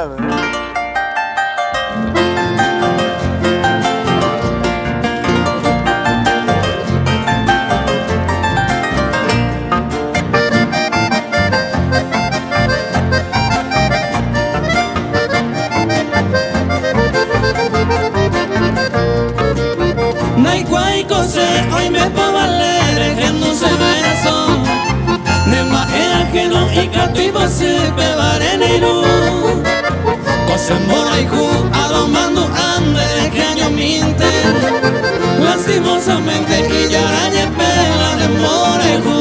Naikwai kose hoy me puedo valer que no se verso Nema que no y cativo se pevare neiru Kose moraiku adomando ande que yo minte Lastimosamente y ya raye pela de moraiku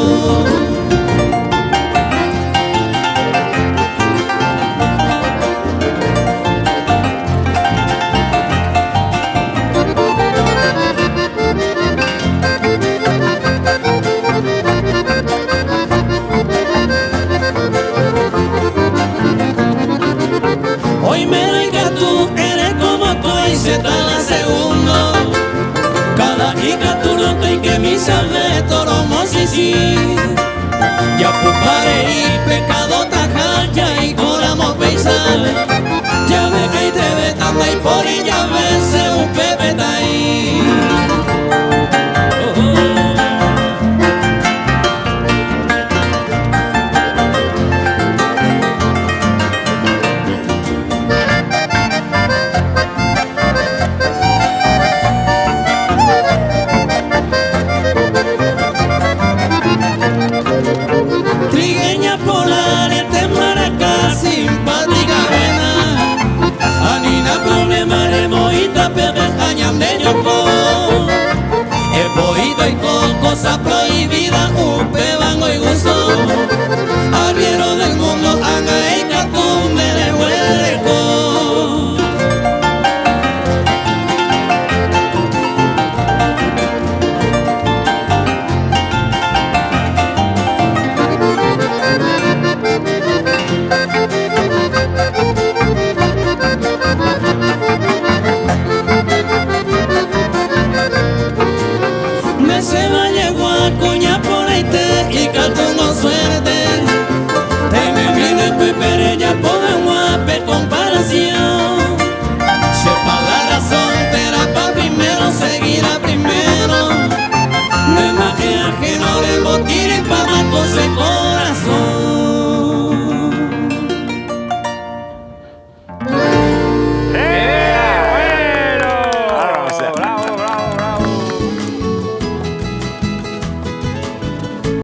Hoy me diga tú, eres como tú y se está la segunda Cada hija tú no te que mi sabe toro mosisi Ya pupare y pecado